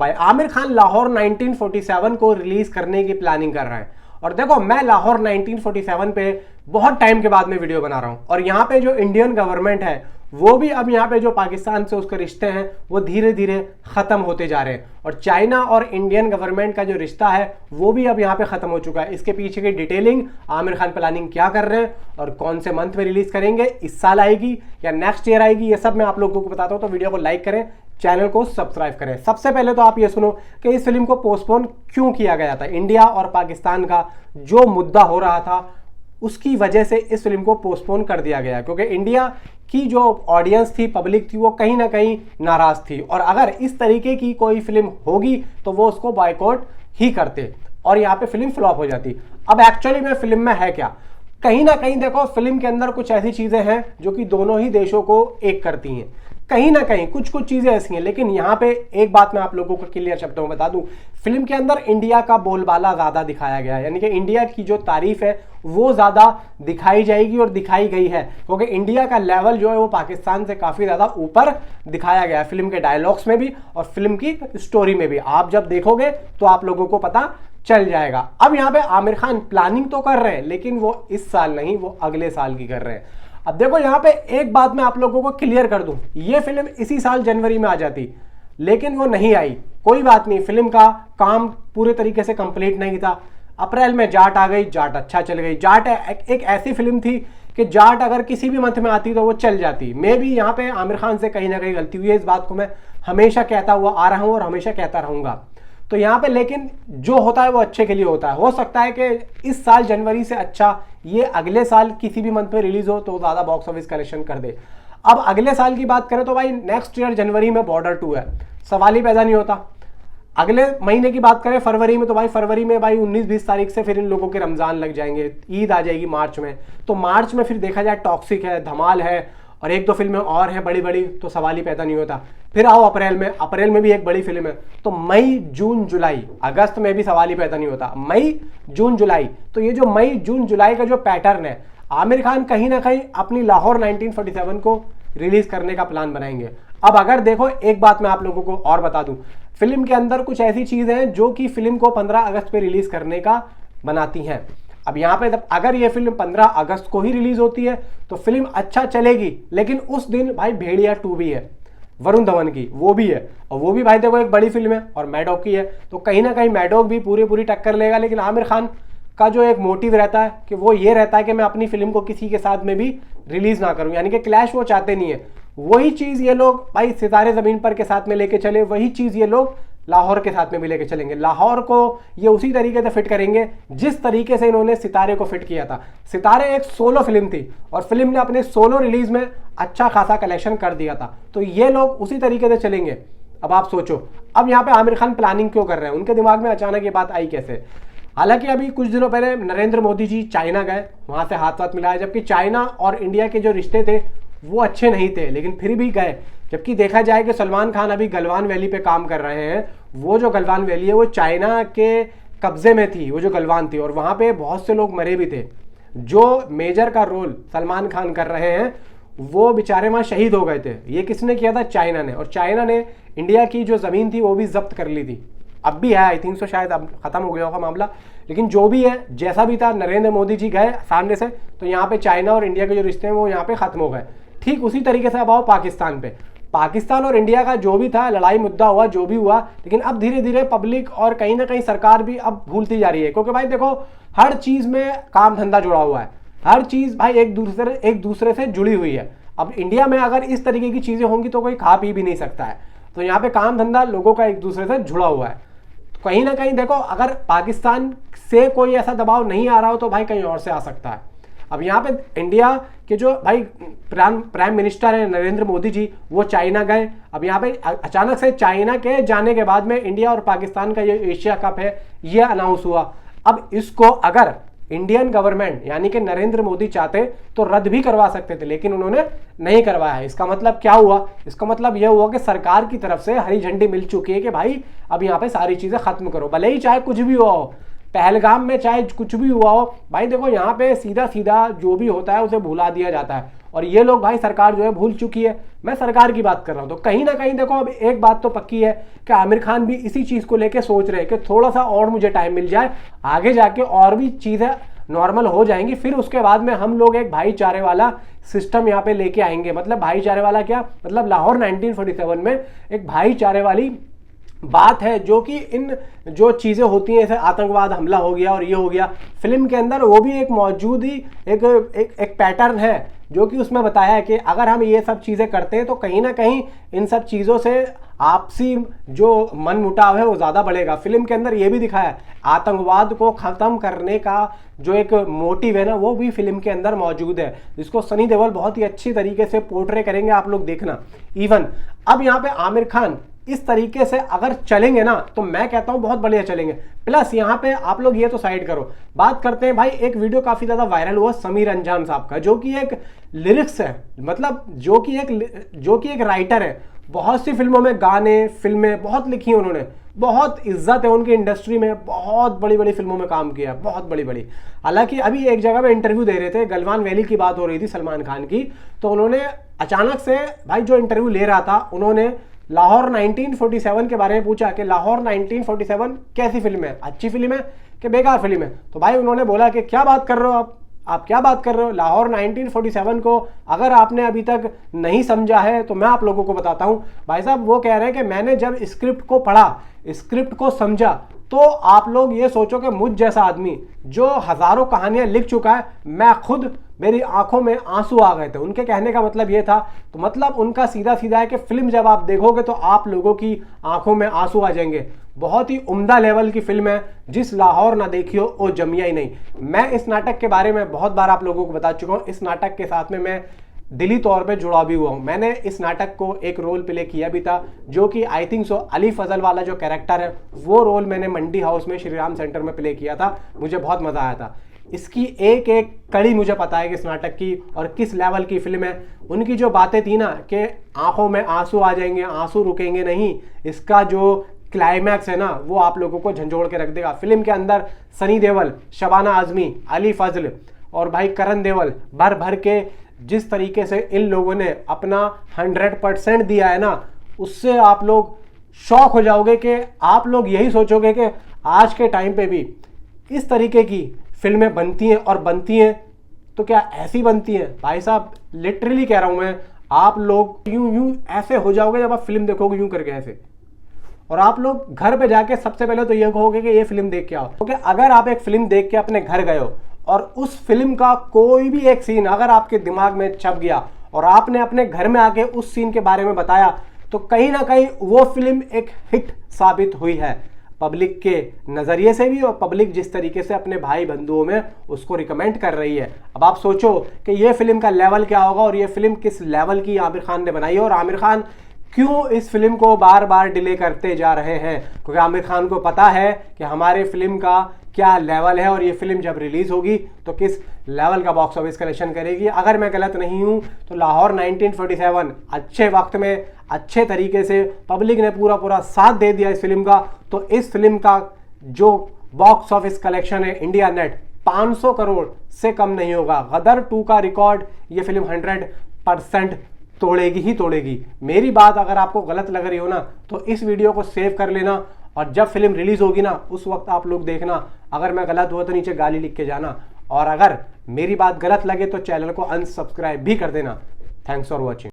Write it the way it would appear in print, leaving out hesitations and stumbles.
भाई आमिर खान लाहौर 1947 को रिलीज करने की प्लानिंग कर रहा है। और देखो मैं लाहौर 1947 पे बहुत टाइम के बाद में वीडियो बना रहा हूं और यहाँ पे जो इंडियन गवर्नमेंट है वो भी अब यहाँ पे जो पाकिस्तान से उसके रिश्ते हैं वो धीरे धीरे खत्म होते जा रहे हैं और चाइना और इंडियन गवर्नमेंट का जो रिश्ता है वो भी अब यहाँ पे खत्म हो चुका है। इसके पीछे की डिटेलिंग, आमिर खान प्लानिंग क्या कर रहे हैं और कौन से मंथ में रिलीज करेंगे, इस साल आएगी या नेक्स्ट ईयर आएगी, ये सब मैं आप लोगों को बताता हूँ। तो वीडियो को लाइक करें, चैनल को सब्सक्राइब करें। सबसे पहले तो आप ये सुनो कि इस फिल्म को पोस्टपोन क्यों किया गया था। इंडिया और पाकिस्तान का जो मुद्दा हो रहा था उसकी वजह से इस फिल्म को पोस्टपोन कर दिया गया, क्योंकि इंडिया की जो ऑडियंस थी, पब्लिक थी, वो कहीं ना कहीं नाराज थी और अगर इस तरीके की कोई फिल्म होगी तो वो उसको बॉयकॉट ही करते और यहाँ पे फिल्म फ्लॉप हो जाती। अब एक्चुअली में फिल्म में है क्या, कहीं ना कहीं देखो फिल्म के अंदर कुछ ऐसी चीजें हैं जो कि दोनों ही देशों को एक करती हैं। कहीं ना कहीं कुछ कुछ चीजें ऐसी हैं, लेकिन यहाँ पे एक बात मैं आप लोगों को क्लियर शब्दों में बता दूं, फिल्म के अंदर इंडिया का बोलबाला ज्यादा दिखाया गया है, यानी कि इंडिया की जो तारीफ है वो ज्यादा दिखाई जाएगी और दिखाई गई है, क्योंकि इंडिया का लेवल जो है वो पाकिस्तान से काफी ज्यादा ऊपर दिखाया गया है फिल्म के डायलॉग्स में भी और फिल्म की स्टोरी में भी। आप जब देखोगे तो आप लोगों को पता चल जाएगा। अब यहाँ पे आमिर खान प्लानिंग तो कर रहे हैं लेकिन वो इस साल नहीं, वो अगले साल की कर रहे हैं। अब देखो यहाँ पे एक बात मैं आप लोगों को क्लियर कर दूं, ये फिल्म इसी साल जनवरी में आ जाती लेकिन वो नहीं आई। कोई बात नहीं, फिल्म का काम पूरे तरीके से कंप्लीट नहीं था। अप्रैल में जाट आ गई, जाट अच्छा चल गई। जाट एक ऐसी फिल्म थी कि जाट अगर किसी भी मंथ में आती तो वो चल जाती। मे भी यहाँ पे आमिर खान से कहीं ना कहीं गलती हुई है, इस बात को मैं हमेशा कहता हुआ आ रहा हूँ और हमेशा कहता रहूंगा। तो यहाँ पे लेकिन जो होता है वो अच्छे के लिए होता है। हो सकता है कि इस साल जनवरी से अच्छा ये अगले साल किसी भी मंथ में रिलीज हो तो ज़्यादा बॉक्स ऑफिस कलेक्शन कर दे। अब अगले साल की बात करें तो भाई नेक्स्ट ईयर जनवरी में बॉर्डर 2 है, सवाल ही पैदा नहीं होता। अगले महीने की बात करें फरवरी में, तो भाई फरवरी में भाई 19-20 तारीख से फिर इन लोगों के रमज़ान लग जाएंगे, ईद आ जाएगी मार्च में। तो मार्च में फिर देखा जाए टॉक्सिक है, धमाल है और एक दो फिल्में और हैं बड़ी बड़ी, तो सवाल ही पैदा नहीं होता। फिर आओ अप्रैल में, अप्रैल में भी एक बड़ी फिल्म है। तो मई जून जुलाई, अगस्त में भी सवाल ही पैदा नहीं होता। मई जून जुलाई, तो ये जो मई जून जुलाई का जो पैटर्न है, आमिर खान कहीं ना कहीं अपनी लाहौर 1947 को रिलीज करने का प्लान बनाएंगे। अब अगर देखो एक बात मैं आप लोगों को और बता दूं, फिल्म के अंदर कुछ ऐसी चीजें हैं जो कि फिल्म को 15 अगस्त पे रिलीज करने का बनाती हैं। अब यहाँ पे अगर ये फिल्म 15 अगस्त को ही रिलीज होती है तो फिल्म अच्छा चलेगी, लेकिन उस दिन भाई भेड़िया 2 भी है वरुण धवन की, वो भी है और वो भी भाई देखो एक बड़ी फिल्म है और मैडॉक की है। तो कहीं ना कहीं मैडॉक भी पूरी टक्कर लेगा, लेकिन आमिर खान का जो एक मोटिव रहता है कि वो ये रहता है कि मैं अपनी फिल्म को किसी के साथ में भी रिलीज ना करूं, यानी कि क्लैश वो चाहते नहीं है। वही चीज ये लोग भाई सितारे जमीन पर के साथ में लेके चले, वही चीज ये लोग लाहौर के साथ में भी लेके चलेंगे। लाहौर को ये उसी तरीके से फिट करेंगे जिस तरीके से इन्होंने सितारे को फिट किया था। सितारे एक सोलो फिल्म थी और फिल्म ने अपने सोलो रिलीज में अच्छा खासा कलेक्शन कर दिया था, तो ये लोग उसी तरीके से चलेंगे। अब आप सोचो, अब यहाँ पे आमिर खान प्लानिंग क्यों कर रहे हैं, उनके दिमाग में अचानक ये बात आई कैसे। हालांकि अभी कुछ दिनों पहले नरेंद्र मोदी जी चाइना गए, वहां से हाथ मिलाया, जबकि चाइना और इंडिया के जो रिश्ते थे वो अच्छे नहीं थे, लेकिन फिर भी गए। जबकि देखा जाए कि सलमान खान अभी गलवान वैली पे काम कर रहे हैं, वो जो गलवान वैली है वो चाइना के कब्जे में थी, वो जो गलवान थी, और वहाँ पे बहुत से लोग मरे भी थे। जो मेजर का रोल सलमान खान कर रहे हैं वो बेचारे वहाँ शहीद हो गए थे। ये किसने किया था, चाइना ने, और चाइना ने इंडिया की जो ज़मीन थी वो भी जब्त कर ली थी। अब भी है, आई थिंक सो, शायद अब खत्म हो गया होगा मामला, लेकिन जो भी है जैसा भी था, नरेंद्र मोदी जी गए सामने से, तो यहाँ पे चाइना और इंडिया के जो रिश्ते हैं वो यहाँ पे खत्म हो गए। ठीक उसी तरीके से अब आओ पाकिस्तान पे। पाकिस्तान और इंडिया का जो भी था लड़ाई मुद्दा हुआ, जो भी हुआ, लेकिन अब धीरे धीरे पब्लिक और कहीं ना कहीं सरकार भी अब भूलती जा रही है, क्योंकि भाई देखो हर चीज में काम धंधा जुड़ा हुआ है, हर चीज भाई एक दूसरे से जुड़ी हुई है। अब इंडिया में अगर इस तरीके की चीजें होंगी तो कोई खा पी भी नहीं सकता है, तो यहाँ पे काम धंधा लोगों का एक दूसरे से जुड़ा हुआ है। तो कहीं ना कहीं देखो अगर पाकिस्तान से कोई ऐसा दबाव नहीं आ रहा हो तो भाई कहीं और से आ सकता है। अब यहाँ पे इंडिया के जो भाई प्राइम मिनिस्टर हैं नरेंद्र मोदी जी, वो चाइना गए। अब यहाँ पे अचानक से चाइना के जाने के बाद में इंडिया और पाकिस्तान का ये एशिया कप है ये अनाउंस हुआ। अब इसको अगर इंडियन गवर्नमेंट यानी कि नरेंद्र मोदी चाहते तो रद्द भी करवा सकते थे, लेकिन उन्होंने नहीं करवाया है। इसका मतलब क्या हुआ, इसका मतलब यह हुआ कि सरकार की तरफ से हरी झंडी मिल चुकी है कि भाई अब यहाँ पे सारी चीजें खत्म करो, भले ही चाहे कुछ भी हुआ हो, पहलगाम में चाहे कुछ भी हुआ हो। भाई देखो यहाँ पे सीधा सीधा जो भी होता है उसे भुला दिया जाता है और ये लोग भाई सरकार जो है भूल चुकी है। मैं सरकार की बात कर रहा हूं। तो कहीं ना कहीं देखो अब एक बात तो पक्की है कि आमिर खान भी इसी चीज को लेके सोच रहे हैं कि थोड़ा सा और मुझे टाइम मिल जाए, आगे जाके और भी चीजें नॉर्मल हो जाएंगी, फिर उसके बाद में हम लोग एक भाईचारे वाला सिस्टम यहाँ पे लेके आएंगे। मतलब भाईचारे वाला क्या मतलब, लाहौर 1947 में एक भाईचारे वाली बात है, जो कि इन जो चीज़ें होती हैं जैसे आतंकवाद हमला हो गया और ये हो गया, फिल्म के अंदर वो भी एक मौजूद ही एक पैटर्न है जो कि उसमें बताया है कि अगर हम ये सब चीज़ें करते हैं तो कहीं ना कहीं इन सब चीज़ों से आपसी जो मन मुटाव है वो ज़्यादा बढ़ेगा। फिल्म के अंदर ये भी दिखाया है, आतंकवाद को ख़त्म करने का जो एक मोटिव है ना वो भी फिल्म के अंदर मौजूद है, जिसको सनी देओल बहुत ही अच्छी तरीके से पोर्ट्रे करेंगे, आप लोग देखना। इवन अब यहाँ पे आमिर खान इस तरीके से अगर चलेंगे ना तो मैं कहता हूं बहुत बढ़िया चलेंगे। प्लस यहाँ पे आप लोग ये तो साइड करो, बात करते हैं भाई, एक वीडियो काफी ज्यादा वायरल हुआ समीर अंजान साहब का, जो कि एक लिरिक्स है, मतलब जो कि एक राइटर है। बहुत सी फिल्मों में गाने फिल्में बहुत लिखी हैं उन्होंने, बहुत इज्जत है उनकी इंडस्ट्री में, बहुत बड़ी बड़ी फिल्मों में काम किया, बहुत बड़ी बड़ी। हालांकि अभी एक जगह में इंटरव्यू दे रहे थे, गलवान वैली की बात हो रही थी सलमान खान की, तो उन्होंने अचानक से भाई जो इंटरव्यू ले रहा था, उन्होंने लाहौर 1947 के बारे में पूछा कि लाहौर 1947 कैसी फिल्म है, अच्छी फिल्म है कि बेकार फिल्म है। तो भाई उन्होंने बोला कि क्या बात कर रहे हो आप क्या बात कर रहे हो, लाहौर 1947 को अगर आपने अभी तक नहीं समझा है तो मैं आप लोगों को बताता हूं। भाई साहब वो कह रहे हैं कि मैंने जब स्क्रिप्ट को पढ़ा, स्क्रिप्ट को समझा, तो आप लोग ये सोचो कि मुझ जैसा आदमी जो हजारों कहानियां लिख चुका है, मैं खुद मेरी आंखों में आंसू आ गए थे। उनके कहने का मतलब ये था, तो मतलब उनका सीधा सीधा है कि फिल्म जब आप देखोगे तो आप लोगों की आंखों में आंसू आ जाएंगे। बहुत ही उम्दा लेवल की फिल्म है, जिस लाहौर ना देखियो वो जमिया ही नहीं। मैं इस नाटक के बारे में बहुत बार आप लोगों को बता चुका हूँ, इस नाटक के साथ में मैं दिली तौर पे जुड़ा भी हुआ हूँ। मैंने इस नाटक को एक रोल प्ले किया भी था, जो कि I think so Ali Fazal वाला जो कैरेक्टर है, वो रोल मैंने मंडी हाउस में श्री राम सेंटर में प्ले किया था। मुझे बहुत मजा आया था। इसकी एक एक कड़ी मुझे पता है कि इस नाटक की और किस लेवल की फिल्म है। उनकी जो बातें थी ना कि आंखों में आंसू आ जाएंगे, आंसू रुकेंगे नहीं, इसका जो क्लाइमैक्स है ना वो आप लोगों को झंझोड़ के रख देगा। फिल्म के अंदर सनी देओल, शबाना आजमी, अली फजल और भाई करण देओल भर भर के जिस तरीके से इन लोगों ने अपना 100% दिया है ना, उससे आप लोग शॉक हो जाओगे कि आप लोग यही सोचोगे कि आज के टाइम पे भी इस तरीके की फिल्में बनती हैं, और बनती हैं तो क्या ऐसी बनती हैं। भाई साहब लिटरली कह रहा हूं मैं, आप लोग यूं ऐसे हो जाओगे जब आप फिल्म देखोगे यूं करके ऐसे, और आप लोग घर पे जाके सबसे पहले तो ये कहोगे कि ये फिल्म देख के आओ। क्योंकि अगर आप एक फिल्म देख के अपने घर गए हो और उस फिल्म का कोई भी एक सीन अगर आपके दिमाग में छप गया और आपने अपने घर में आके उस सीन के बारे में बताया, तो कहीं ना कहीं वो फिल्म एक हिट साबित हुई है पब्लिक के नज़रिए से भी, और पब्लिक जिस तरीके से अपने भाई बंधुओं में उसको रिकमेंड कर रही है। अब आप सोचो कि ये फिल्म का लेवल क्या होगा, और ये फिल्म किस लेवल की आमिर खान ने बनाई है, और आमिर खान क्यों इस फिल्म को बार बार डिले करते जा रहे हैं। क्योंकि आमिर खान को पता है कि हमारे फिल्म का क्या लेवल है, और ये फिल्म जब रिलीज होगी तो किस लेवल का बॉक्स ऑफिस कलेक्शन करेगी। अगर मैं गलत नहीं हूं तो लाहौर 1947 अच्छे वक्त में अच्छे तरीके से पब्लिक ने पूरा साथ दे दिया इस फिल्म का, तो इस फिल्म का जो बॉक्स ऑफिस कलेक्शन है इंडिया नेट 500 करोड़ से कम नहीं होगा। गदर 2 का रिकॉर्ड ये फिल्म 100% तोड़ेगी ही तोड़ेगी। मेरी बात अगर आपको गलत लग रही हो ना तो इस वीडियो को सेव कर लेना, और जब फिल्म रिलीज होगी ना उस वक्त आप लोग देखना। अगर मैं गलत हुआ तो नीचे गाली लिख के जाना, और अगर मेरी बात गलत लगे तो चैनल को अनसब्सक्राइब भी कर देना। Thanks for watching.